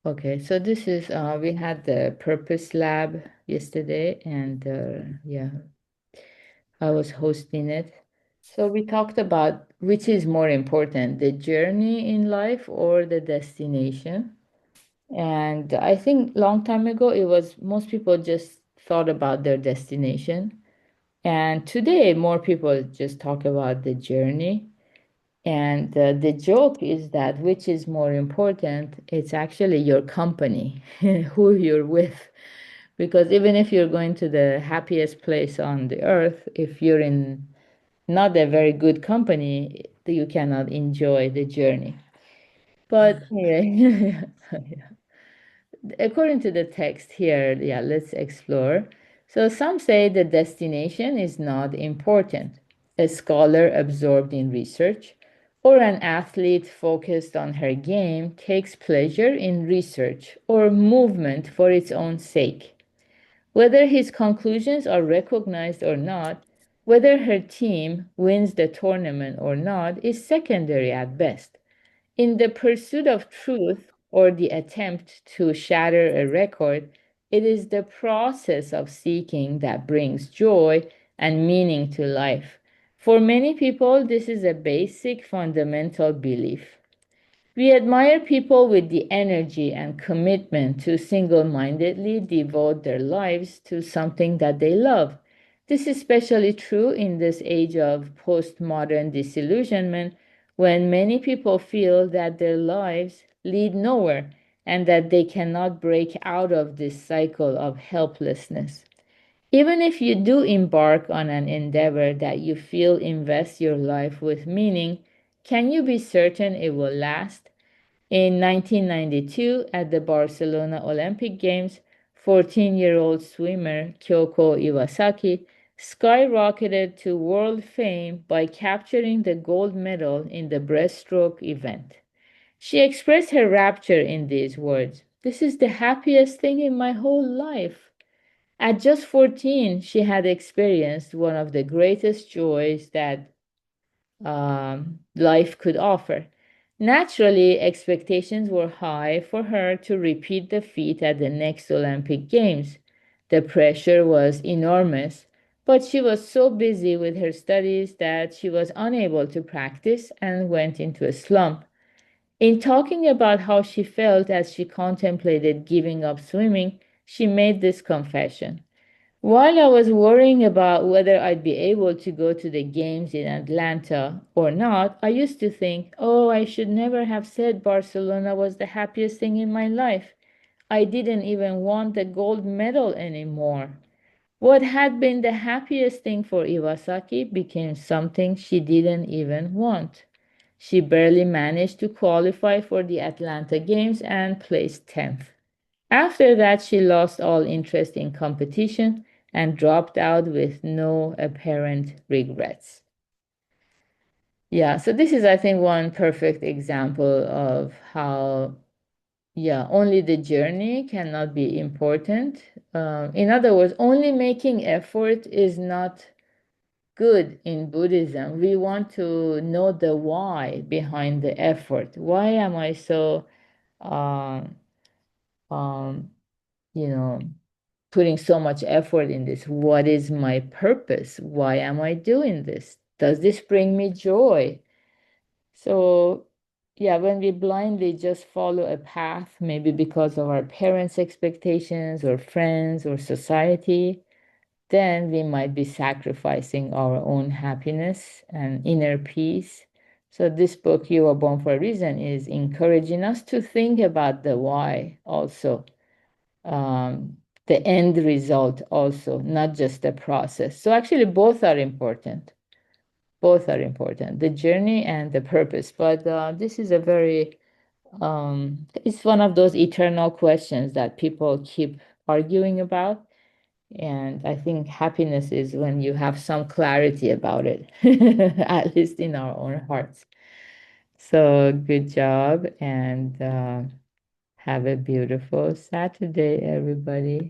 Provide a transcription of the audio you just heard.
Okay, so this is we had the Purpose Lab yesterday, and yeah, I was hosting it. So we talked about which is more important, the journey in life or the destination. And I think long time ago it was most people just thought about their destination. And today more people just talk about the journey. And the joke is that which is more important, it's actually your company, who you're with. Because even if you're going to the happiest place on the earth, if you're in not a very good company, you cannot enjoy the journey. But anyway, according to the text here, yeah, let's explore. So some say the destination is not important. A scholar absorbed in research or an athlete focused on her game takes pleasure in research or movement for its own sake. Whether his conclusions are recognized or not, whether her team wins the tournament or not, is secondary at best. In the pursuit of truth or the attempt to shatter a record, it is the process of seeking that brings joy and meaning to life. For many people, this is a basic fundamental belief. We admire people with the energy and commitment to single mindedly devote their lives to something that they love. This is especially true in this age of postmodern disillusionment when many people feel that their lives lead nowhere and that they cannot break out of this cycle of helplessness. Even if you do embark on an endeavor that you feel invests your life with meaning, can you be certain it will last? In 1992, at the Barcelona Olympic Games, 14-year-old swimmer Kyoko Iwasaki skyrocketed to world fame by capturing the gold medal in the breaststroke event. She expressed her rapture in these words: "This is the happiest thing in my whole life." At just 14, she had experienced one of the greatest joys that life could offer. Naturally, expectations were high for her to repeat the feat at the next Olympic Games. The pressure was enormous, but she was so busy with her studies that she was unable to practice and went into a slump. In talking about how she felt as she contemplated giving up swimming, she made this confession. While I was worrying about whether I'd be able to go to the games in Atlanta or not, I used to think, oh, I should never have said Barcelona was the happiest thing in my life. I didn't even want the gold medal anymore. What had been the happiest thing for Iwasaki became something she didn't even want. She barely managed to qualify for the Atlanta Games and placed 10th. After that, she lost all interest in competition and dropped out with no apparent regrets. Yeah, so this is, I think, one perfect example of how, yeah, only the journey cannot be important. In other words, only making effort is not good in Buddhism. We want to know the why behind the effort. Why am I so, um, um, you know, putting so much effort in this? What is my purpose? Why am I doing this? Does this bring me joy? So, yeah, when we blindly just follow a path, maybe because of our parents' expectations or friends or society, then we might be sacrificing our own happiness and inner peace. So, this book, You Are Born for a Reason, is encouraging us to think about the why also, um, the end result also, not just the process. So actually, both are important. Both are important, the journey and the purpose. But this is a very, it's one of those eternal questions that people keep arguing about. And I think happiness is when you have some clarity about it, at least in our own hearts. So good job and have a beautiful Saturday, everybody.